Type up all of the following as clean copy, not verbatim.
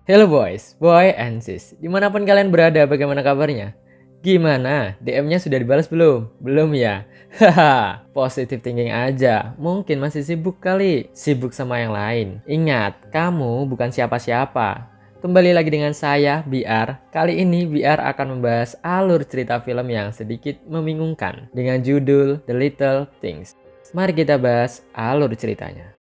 Hello boys, boy and sis. Dimanapun kalian berada, bagaimana kabarnya? Gimana? DM-nya sudah dibalas belum? Belum ya? Haha, positive thinking aja. Mungkin masih sibuk kali. Sibuk sama yang lain. Ingat, kamu bukan siapa-siapa. Kembali lagi dengan saya, BR. Kali ini BR akan membahas alur cerita film yang sedikit membingungkan dengan judul The Little Things. Mari kita bahas alur ceritanya.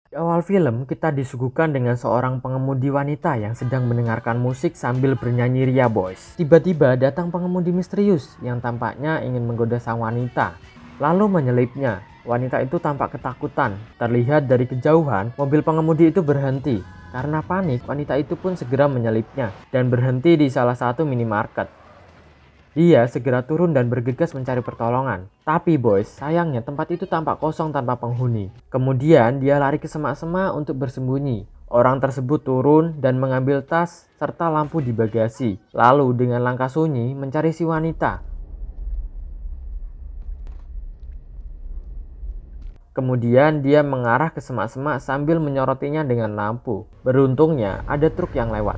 Di awal film, kita disuguhkan dengan seorang pengemudi wanita yang sedang mendengarkan musik sambil bernyanyi ria boys. Tiba-tiba datang pengemudi misterius yang tampaknya ingin menggoda sang wanita, lalu menyelipnya. Wanita itu tampak ketakutan. Terlihat dari kejauhan, mobil pengemudi itu berhenti. Karena panik, wanita itu pun segera menyelipnya dan berhenti di salah satu minimarket. Dia segera turun dan bergegas mencari pertolongan. Tapi boys, sayangnya tempat itu tampak kosong tanpa penghuni. Kemudian dia lari ke semak-semak untuk bersembunyi. Orang tersebut turun dan mengambil tas serta lampu di bagasi. Lalu dengan langkah sunyi mencari si wanita. Kemudian dia mengarah ke semak-semak sambil menyorotinya dengan lampu. Beruntungnya ada truk yang lewat.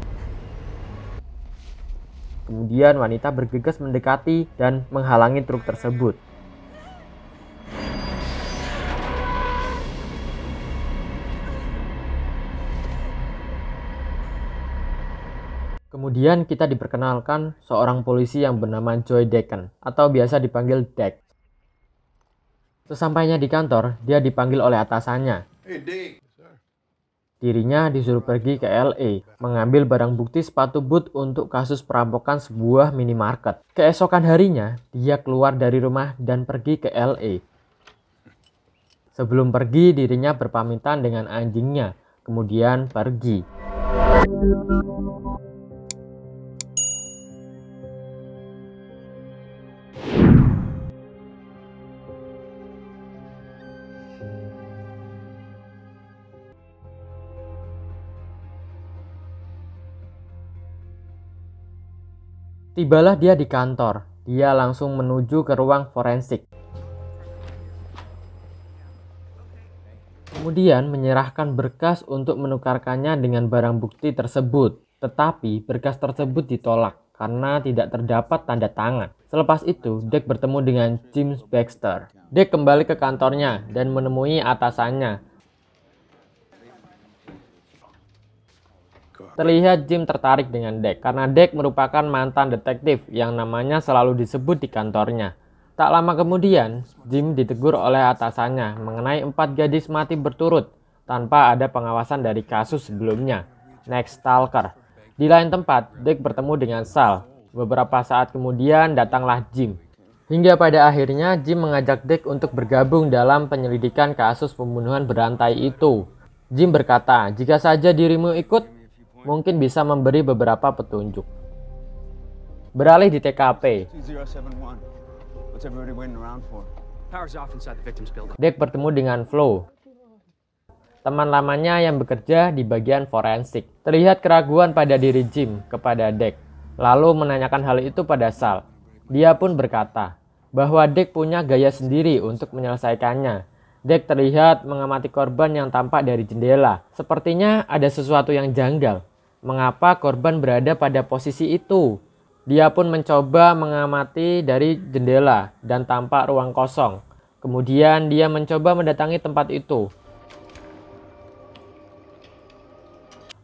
Kemudian wanita bergegas mendekati dan menghalangi truk tersebut. Kemudian kita diperkenalkan seorang polisi yang bernama Joy Deacon atau biasa dipanggil Deck. Sesampainya di kantor, dia dipanggil oleh atasannya. Hey, Dick. Dirinya disuruh pergi ke LA, mengambil barang bukti sepatu boot untuk kasus perampokan sebuah minimarket. Keesokan harinya, dia keluar dari rumah dan pergi ke LA. Sebelum pergi, dirinya berpamitan dengan anjingnya, kemudian pergi. Tibalah dia di kantor. Dia langsung menuju ke ruang forensik. Kemudian menyerahkan berkas untuk menukarkannya dengan barang bukti tersebut. Tetapi berkas tersebut ditolak karena tidak terdapat tanda tangan. Selepas itu, Deck bertemu dengan James Baxter. Deck kembali ke kantornya dan menemui atasannya. Terlihat Jim tertarik dengan Deck karena Deck merupakan mantan detektif yang namanya selalu disebut di kantornya. Tak lama kemudian, Jim ditegur oleh atasannya mengenai 4 gadis mati berturut tanpa ada pengawasan dari kasus sebelumnya, Next Stalker. Di lain tempat, Deck bertemu dengan Sal. Beberapa saat kemudian datanglah Jim. Hingga pada akhirnya Jim mengajak Deck untuk bergabung dalam penyelidikan kasus pembunuhan berantai itu. Jim berkata, jika saja dirimu ikut, mungkin bisa memberi beberapa petunjuk. Beralih di TKP, Deck bertemu dengan Flo, teman lamanya yang bekerja di bagian forensik. Terlihat keraguan pada diri Jim kepada Deck, lalu menanyakan hal itu pada Sal. Dia pun berkata bahwa Deck punya gaya sendiri untuk menyelesaikannya. Deck terlihat mengamati korban yang tampak dari jendela. Sepertinya ada sesuatu yang janggal. Mengapa korban berada pada posisi itu? Dia pun mencoba mengamati dari jendela dan tampak ruang kosong. Kemudian dia mencoba mendatangi tempat itu.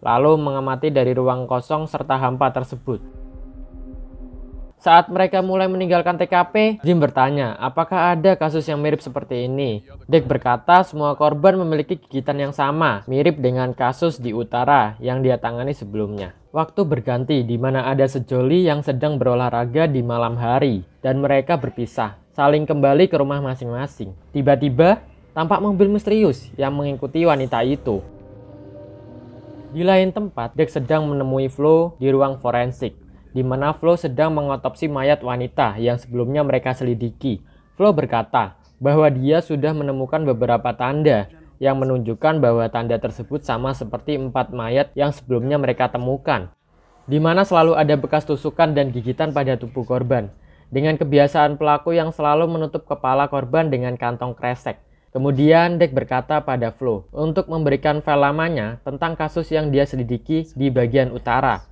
Lalu mengamati dari ruang kosong serta hampa tersebut. Saat mereka mulai meninggalkan TKP, Jim bertanya, apakah ada kasus yang mirip seperti ini? Deck berkata semua korban memiliki gigitan yang sama, mirip dengan kasus di utara yang dia tangani sebelumnya. Waktu berganti di mana ada sejoli yang sedang berolahraga di malam hari dan mereka berpisah, saling kembali ke rumah masing-masing. Tiba-tiba, tampak mobil misterius yang mengikuti wanita itu. Di lain tempat, Deck sedang menemui Flo di ruang forensik, di mana Flo sedang mengotopsi mayat wanita yang sebelumnya mereka selidiki. Flo berkata bahwa dia sudah menemukan beberapa tanda yang menunjukkan bahwa tanda tersebut sama seperti 4 mayat yang sebelumnya mereka temukan, di mana selalu ada bekas tusukan dan gigitan pada tubuh korban, dengan kebiasaan pelaku yang selalu menutup kepala korban dengan kantong kresek. Kemudian Dek berkata pada Flo untuk memberikan file lamanya tentang kasus yang dia selidiki di bagian utara.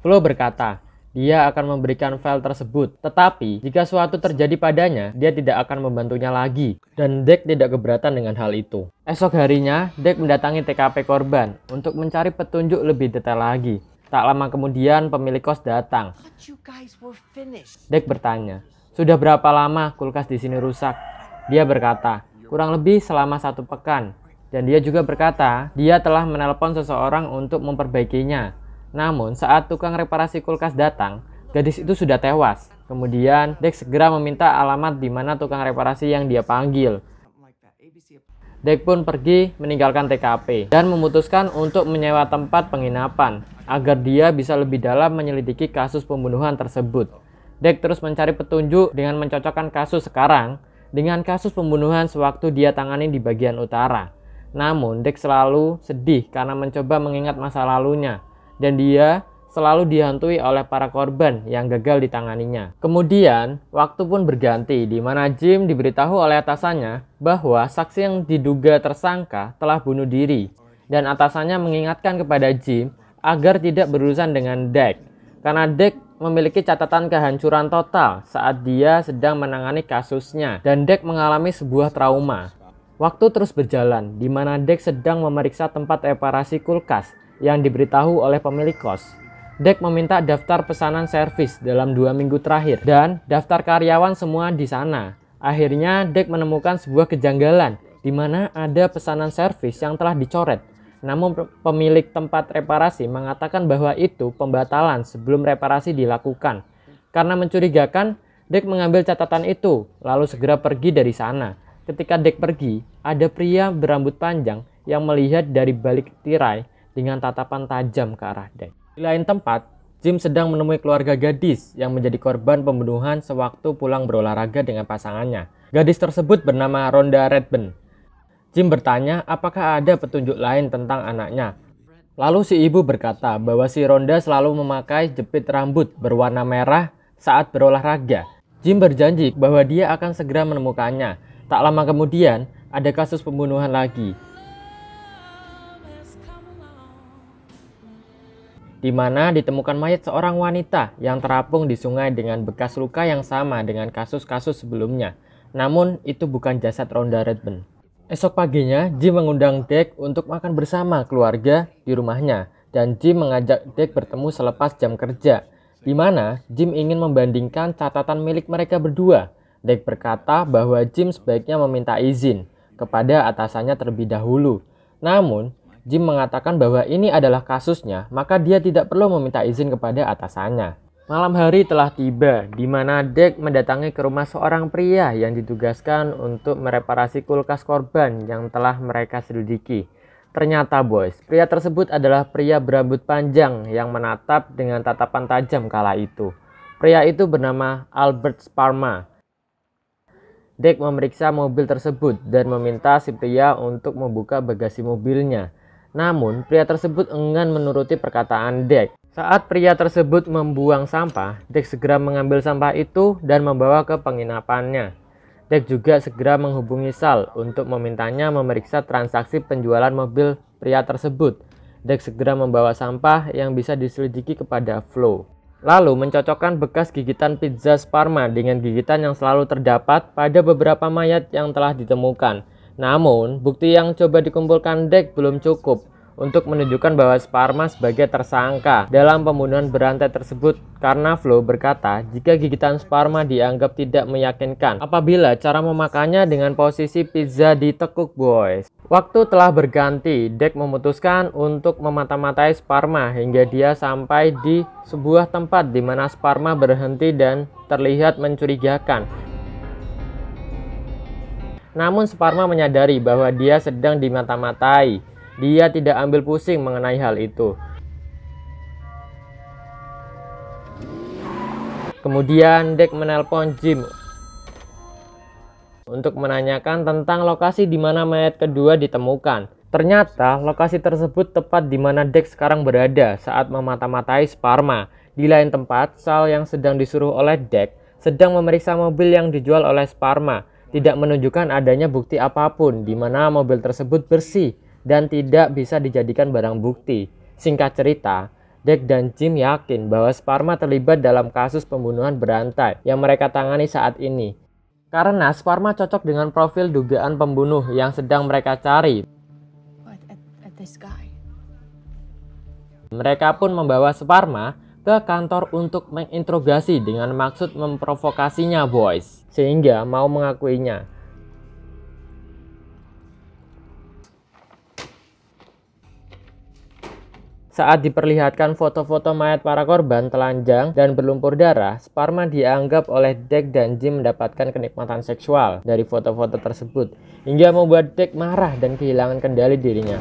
Flo berkata, dia akan memberikan file tersebut, tetapi jika suatu terjadi padanya, dia tidak akan membantunya lagi, dan Dek tidak keberatan dengan hal itu. Esok harinya, Dek mendatangi TKP korban untuk mencari petunjuk lebih detail lagi. Tak lama kemudian, pemilik kos datang. Dek bertanya, sudah berapa lama kulkas di sini rusak? Dia berkata, kurang lebih selama 1 pekan. Dan dia juga berkata, dia telah menelpon seseorang untuk memperbaikinya. Namun saat tukang reparasi kulkas datang, gadis itu sudah tewas. Kemudian Dek segera meminta alamat di mana tukang reparasi yang dia panggil. Dek pun pergi meninggalkan TKP dan memutuskan untuk menyewa tempat penginapan agar dia bisa lebih dalam menyelidiki kasus pembunuhan tersebut. Dek terus mencari petunjuk dengan mencocokkan kasus sekarang dengan kasus pembunuhan sewaktu dia tangani di bagian utara. Namun Dek selalu sedih karena mencoba mengingat masa lalunya, dan dia selalu dihantui oleh para korban yang gagal ditanganinya. Kemudian waktu pun berganti di mana Jim diberitahu oleh atasannya bahwa saksi yang diduga tersangka telah bunuh diri, dan atasannya mengingatkan kepada Jim agar tidak berurusan dengan Dek karena Dek memiliki catatan kehancuran total saat dia sedang menangani kasusnya, dan Dek mengalami sebuah trauma. Waktu terus berjalan di mana Dek sedang memeriksa tempat reparasi kulkas yang diberitahu oleh pemilik kos. Dek meminta daftar pesanan servis dalam 2 minggu terakhir dan daftar karyawan semua di sana. Akhirnya Dek menemukan sebuah kejanggalan di mana ada pesanan servis yang telah dicoret. Namun pemilik tempat reparasi mengatakan bahwa itu pembatalan sebelum reparasi dilakukan. Karena mencurigakan, Dek mengambil catatan itu lalu segera pergi dari sana. Ketika Dek pergi, ada pria berambut panjang yang melihat dari balik tirai dengan tatapan tajam ke arah Dek. Di lain tempat, Jim sedang menemui keluarga gadis yang menjadi korban pembunuhan sewaktu pulang berolahraga dengan pasangannya. Gadis tersebut bernama Rhonda Redburn. Jim bertanya apakah ada petunjuk lain tentang anaknya. Lalu si ibu berkata bahwa si Rhonda selalu memakai jepit rambut berwarna merah saat berolahraga. Jim berjanji bahwa dia akan segera menemukannya. Tak lama kemudian, ada kasus pembunuhan lagi, di mana ditemukan mayat seorang wanita yang terapung di sungai dengan bekas luka yang sama dengan kasus-kasus sebelumnya. Namun itu bukan jasad Rhonda Redburn. Esok paginya, Jim mengundang Dek untuk makan bersama keluarga di rumahnya, dan Jim mengajak Dek bertemu selepas jam kerja, di mana Jim ingin membandingkan catatan milik mereka berdua. Dek berkata bahwa Jim sebaiknya meminta izin kepada atasannya terlebih dahulu. Namun, Jim mengatakan bahwa ini adalah kasusnya, maka dia tidak perlu meminta izin kepada atasannya. Malam hari telah tiba, di mana Dek mendatangi ke rumah seorang pria yang ditugaskan untuk mereparasi kulkas korban yang telah mereka selidiki. Ternyata boys, pria tersebut adalah pria berambut panjang yang menatap dengan tatapan tajam kala itu. Pria itu bernama Albert Sparma. Dek memeriksa mobil tersebut dan meminta si pria untuk membuka bagasi mobilnya. Namun, pria tersebut enggan menuruti perkataan Dek. Saat pria tersebut membuang sampah, Dek segera mengambil sampah itu dan membawa ke penginapannya. Dek juga segera menghubungi Sal untuk memintanya memeriksa transaksi penjualan mobil pria tersebut. Dek segera membawa sampah yang bisa diselidiki kepada Flo. Lalu mencocokkan bekas gigitan pizza Sparma dengan gigitan yang selalu terdapat pada beberapa mayat yang telah ditemukan. Namun, bukti yang coba dikumpulkan Dek belum cukup untuk menunjukkan bahwa Sparma sebagai tersangka dalam pembunuhan berantai tersebut, karena Flo berkata jika gigitan Sparma dianggap tidak meyakinkan apabila cara memakannya dengan posisi pizza ditekuk boys. Waktu telah berganti, Dek memutuskan untuk memata-matai Sparma hingga dia sampai di sebuah tempat di mana Sparma berhenti dan terlihat mencurigakan. Namun Sparma menyadari bahwa dia sedang dimata-matai. Dia tidak ambil pusing mengenai hal itu. Kemudian Dek menelpon Jim untuk menanyakan tentang lokasi di mana mayat kedua ditemukan. Ternyata lokasi tersebut tepat di mana Dek sekarang berada saat memata-matai Sparma. Di lain tempat, Sal yang sedang disuruh oleh Dek sedang memeriksa mobil yang dijual oleh Sparma. tidak menunjukkan adanya bukti apapun di mana mobil tersebut bersih dan tidak bisa dijadikan barang bukti. Singkat cerita, Dek dan Jim yakin bahwa Sparma terlibat dalam kasus pembunuhan berantai yang mereka tangani saat ini. Karena Sparma cocok dengan profil dugaan pembunuh yang sedang mereka cari. Mereka pun membawa Sparma ke kantor untuk menginterogasi dengan maksud memprovokasinya, boys, sehingga mau mengakuinya. Saat diperlihatkan foto-foto mayat para korban telanjang dan berlumpur darah, Sparma dianggap oleh Dek dan Jim mendapatkan kenikmatan seksual dari foto-foto tersebut, hingga membuat Dek marah dan kehilangan kendali dirinya.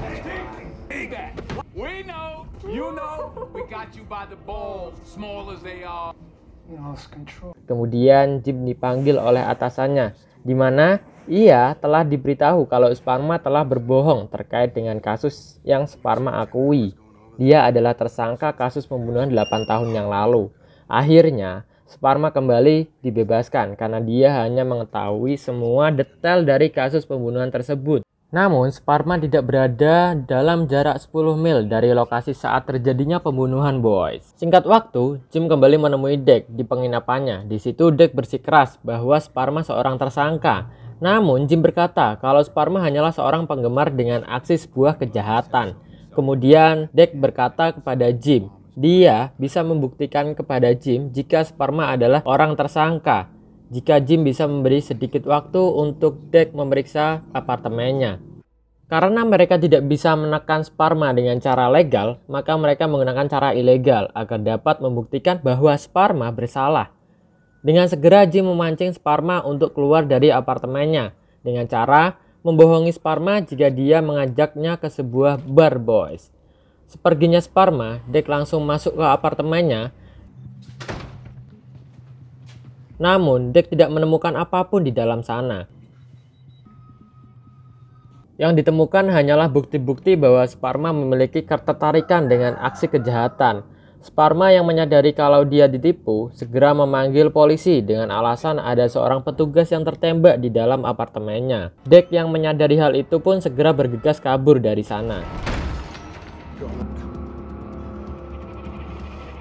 Kemudian Jim dipanggil oleh atasannya, di mana ia telah diberitahu kalau Sparma telah berbohong terkait dengan kasus yang Sparma akui. Dia adalah tersangka kasus pembunuhan 8 tahun yang lalu. Akhirnya, Sparma kembali dibebaskan karena dia hanya mengetahui semua detail dari kasus pembunuhan tersebut. Namun, Sparma tidak berada dalam jarak 10 mil dari lokasi saat terjadinya pembunuhan, boys. Singkat waktu, Jim kembali menemui Dek di penginapannya. Di situ Dek bersikeras bahwa Sparma seorang tersangka. Namun, Jim berkata kalau Sparma hanyalah seorang penggemar dengan aksi sebuah kejahatan. Kemudian Dek berkata kepada Jim, dia bisa membuktikan kepada Jim jika Sparma adalah orang tersangka. Jika Jim bisa memberi sedikit waktu untuk Dek memeriksa apartemennya. Karena mereka tidak bisa menekan Sparma dengan cara legal, maka mereka menggunakan cara ilegal agar dapat membuktikan bahwa Sparma bersalah. Dengan segera Jim memancing Sparma untuk keluar dari apartemennya dengan cara membohongi Sparma jika dia mengajaknya ke sebuah bar, boys. Seperginya Sparma, Dek langsung masuk ke apartemennya. Namun, Dek tidak menemukan apapun di dalam sana. Yang ditemukan hanyalah bukti-bukti bahwa Sparma memiliki ketertarikan dengan aksi kejahatan. Sparma yang menyadari kalau dia ditipu, segera memanggil polisi dengan alasan ada seorang petugas yang tertembak di dalam apartemennya. Dek yang menyadari hal itu pun segera bergegas kabur dari sana.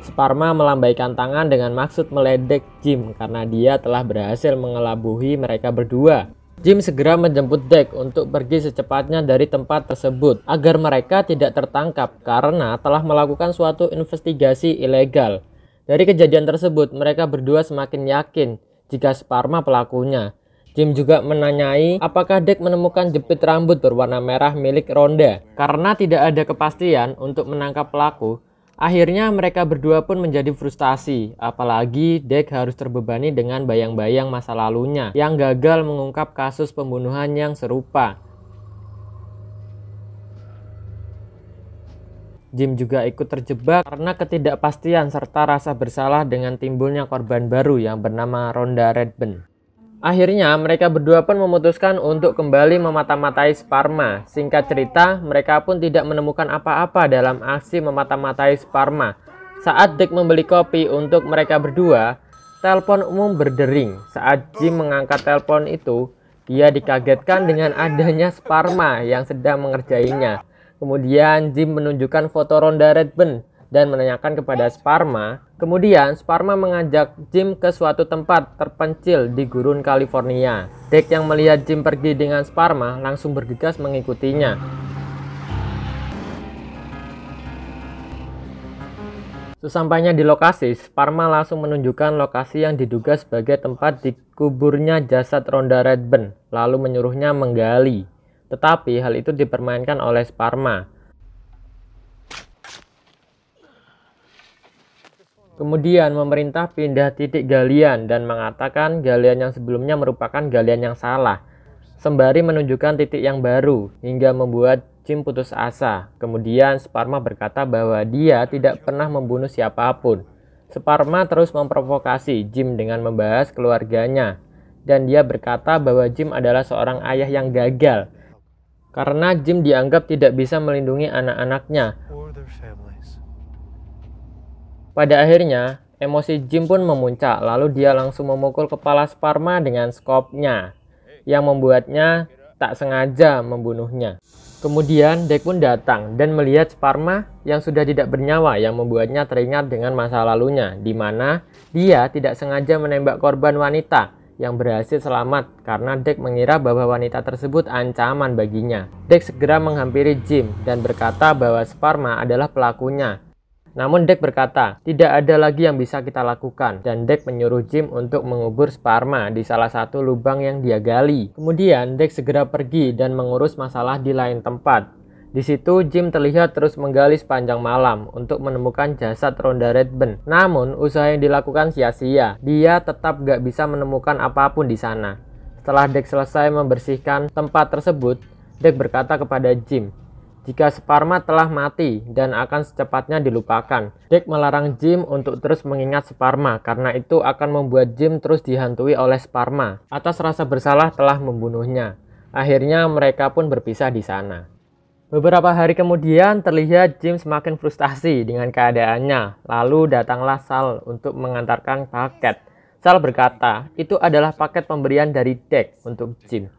Sparma melambaikan tangan dengan maksud meledek Jim karena dia telah berhasil mengelabuhi mereka berdua. Jim segera menjemput Dek untuk pergi secepatnya dari tempat tersebut agar mereka tidak tertangkap karena telah melakukan suatu investigasi ilegal. Dari kejadian tersebut, mereka berdua semakin yakin jika Sparma pelakunya. Jim juga menanyai apakah Dek menemukan jepit rambut berwarna merah milik Ronda. Karena tidak ada kepastian untuk menangkap pelaku, akhirnya mereka berdua pun menjadi frustasi, apalagi Dek harus terbebani dengan bayang-bayang masa lalunya yang gagal mengungkap kasus pembunuhan yang serupa. Jim juga ikut terjebak karena ketidakpastian serta rasa bersalah dengan timbulnya korban baru yang bernama Ronda Redburn. Akhirnya mereka berdua pun memutuskan untuk kembali memata-matai Sparma. Singkat cerita, mereka pun tidak menemukan apa-apa dalam aksi memata-matai Sparma. Saat Dek membeli kopi untuk mereka berdua, telepon umum berdering. Saat Jim mengangkat telepon itu, dia dikagetkan dengan adanya Sparma yang sedang mengerjainya. Kemudian Jim menunjukkan foto Ronda Redburn dan menanyakan kepada Sparma. Kemudian Sparma mengajak Jim ke suatu tempat terpencil di gurun California. Dek yang melihat Jim pergi dengan Sparma langsung bergegas mengikutinya. Sesampainya di lokasi, Sparma langsung menunjukkan lokasi yang diduga sebagai tempat dikuburnya jasad Ronda Redburn, lalu menyuruhnya menggali. Tetapi hal itu dipermainkan oleh Sparma. Kemudian memerintah pindah titik galian dan mengatakan galian yang sebelumnya merupakan galian yang salah, sembari menunjukkan titik yang baru hingga membuat Jim putus asa. Kemudian Sparma berkata bahwa dia tidak pernah membunuh siapapun. Sparma terus memprovokasi Jim dengan membahas keluarganya, dan dia berkata bahwa Jim adalah seorang ayah yang gagal karena Jim dianggap tidak bisa melindungi anak-anaknya. Pada akhirnya, emosi Jim pun memuncak, lalu dia langsung memukul kepala Sparma dengan skopnya. yang membuatnya tak sengaja membunuhnya. Kemudian Deck pun datang dan melihat Sparma yang sudah tidak bernyawa, yang membuatnya teringat dengan masa lalunya, di mana dia tidak sengaja menembak korban wanita yang berhasil selamat karena Deck mengira bahwa wanita tersebut ancaman baginya. Deck segera menghampiri Jim dan berkata bahwa Sparma adalah pelakunya. Namun Deck berkata, tidak ada lagi yang bisa kita lakukan, dan Deck menyuruh Jim untuk mengubur Sparma di salah satu lubang yang dia gali. Kemudian Deck segera pergi dan mengurus masalah di lain tempat. Di situ Jim terlihat terus menggali sepanjang malam untuk menemukan jasad Rhonda Redburn. Namun usaha yang dilakukan sia-sia, dia tetap gak bisa menemukan apapun di sana. Setelah Deck selesai membersihkan tempat tersebut, Deck berkata kepada Jim, jika Sparma telah mati dan akan secepatnya dilupakan. Deck melarang Jim untuk terus mengingat Sparma karena itu akan membuat Jim terus dihantui oleh Sparma atas rasa bersalah telah membunuhnya. Akhirnya mereka pun berpisah di sana. Beberapa hari kemudian terlihat Jim semakin frustasi dengan keadaannya. Lalu datanglah Sal untuk mengantarkan paket. Sal berkata, itu adalah paket pemberian dari Deck untuk Jim.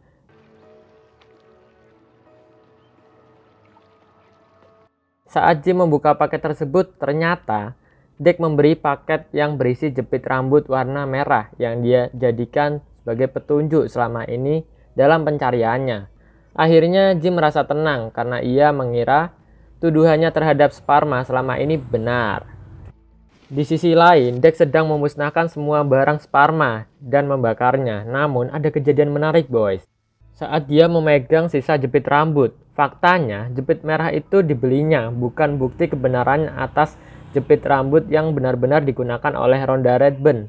Saat Jim membuka paket tersebut, ternyata Deck memberi paket yang berisi jepit rambut warna merah yang dia jadikan sebagai petunjuk selama ini dalam pencariannya. Akhirnya Jim merasa tenang karena ia mengira tuduhannya terhadap Sparma selama ini benar. Di sisi lain, Deck sedang memusnahkan semua barang Sparma dan membakarnya. Namun ada kejadian menarik, boys. Saat dia memegang sisa jepit rambut, faktanya jepit merah itu dibelinya, bukan bukti kebenaran atas jepit rambut yang benar-benar digunakan oleh Rhonda Redburn.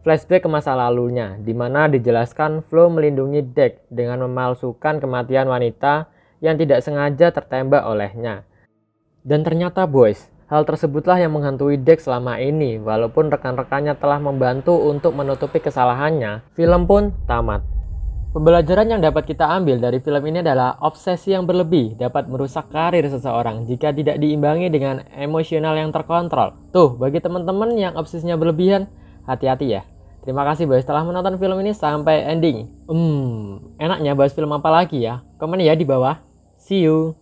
Flashback ke masa lalunya, di mana dijelaskan Flo melindungi Deck dengan memalsukan kematian wanita yang tidak sengaja tertembak olehnya. Dan ternyata boys, hal tersebutlah yang menghantui Deck selama ini. Walaupun rekan-rekannya telah membantu untuk menutupi kesalahannya, film pun tamat. Pembelajaran yang dapat kita ambil dari film ini adalah obsesi yang berlebih dapat merusak karir seseorang jika tidak diimbangi dengan emosional yang terkontrol. Tuh, bagi teman-teman yang obsesinya berlebihan, hati-hati ya. Terima kasih boys telah menonton film ini sampai ending. Enaknya bahas film apa lagi ya? Komen ya di bawah. See you.